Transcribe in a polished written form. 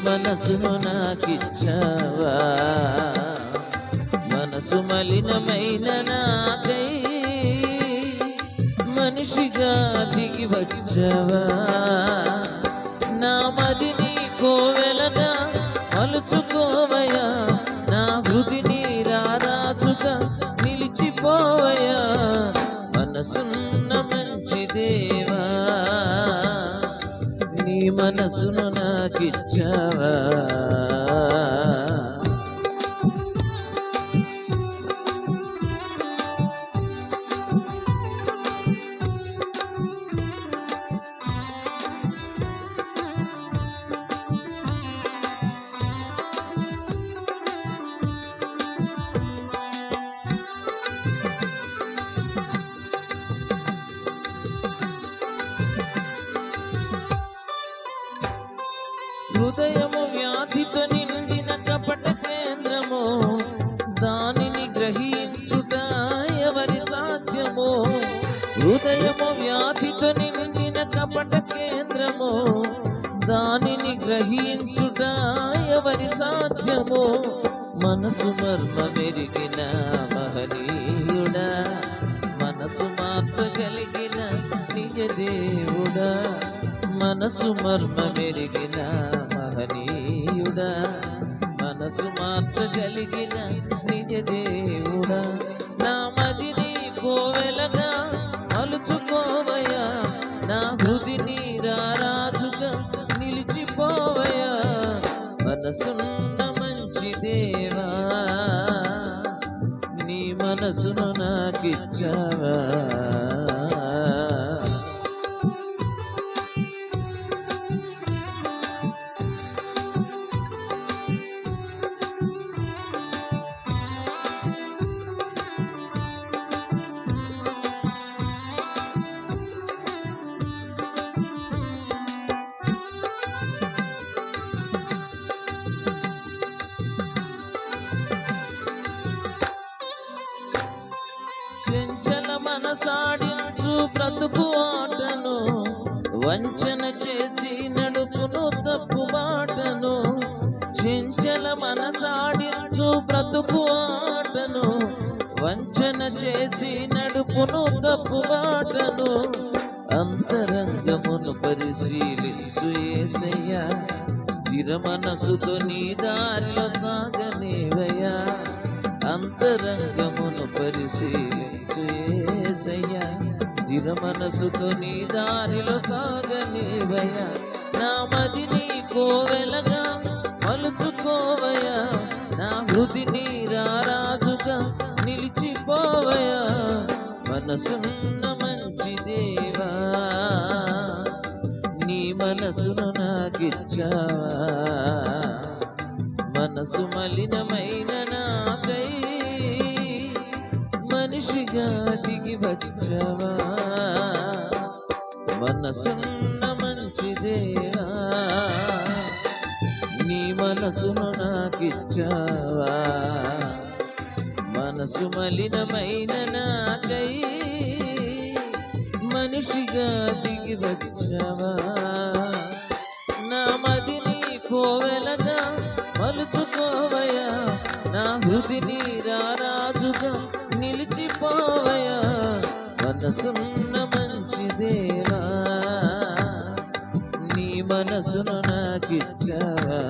మనసును నాకిచ్చావా, మనసు మలినమైన నాకై మనిషిగా దిగి వచ్చావా. నా మదిని కోవెలగా మలుచుకోవయా, నా హృదిని రారాజుగా నిలిచిపోవయా. మనసున్న మంచి దేవా, నీ మనసును నాకిచ్చావా. హృదయము వ్యాధితో నిండిన కపట కేంద్రము, దానిని గ్రహించుట ఎవరి సాధ్యము. హృదయము వ్యాధితో నిండిన కపట కేంద్రము, దానిని గ్రహించుట ఎవరి సాధ్యము. మనసు మర్మ మెరిగిన మహనీయుడా, మనసు మార్చగలిగిన నిజ దేవుడా. మనసు మర్మ మెరిగిన మహనీయుడా, మనసు మార్చగలిగిన నిజ దేవుడా. నా మదిని కోవెలగా మలుచుకోవయా, నా హృదిని రారాజుగా నిలిచిపోవయా. మనసున్న మంచి దేవా, నీ మనసును నాకిచ్చావా. చెంచల మనసాడించు బ్రతుకు ఆటను, వంచన చేసి నడుపును తప్పు బాటను. చెంచల మనసాడించు బ్రతుకు ఆటను, వంచన చేసి నడుపును తప్పు బాటను. అంతరంగమును పరిశీలించు యేసయ్యా, స్థిర మనసుతో నీ దారిలో సాగనివయ్యా. అంతరంగమును పరిశీలించు యేసయ్యా, స్థిర మనసుతో నీ దారిలో సాగనివయ్యా. నా మదిని కోవెలగా మలుచుకోవయా, నా హృదిని రారాజుగా నిలిచిపోవయా. మనసున్న మంచి దేవా, నీ మనసును నాకిచ్చావా. మనసు మలినమైన నాకై మనిషిగా దిగి వచ్చావా. మనసున్న మంచి దేవా, నీ మనసును నాకిచ్చావా. మనసు మలినమైన నాకై మనిషిగా దిగి వచ్చావా. నా మదిని కోవెలగా మలుచుకోవయా, నా హృదిని రారాజుగా నిలిచిపోవయా. మనసున్న మంచి దేవా, నీ మనసును నాకిచ్చావా.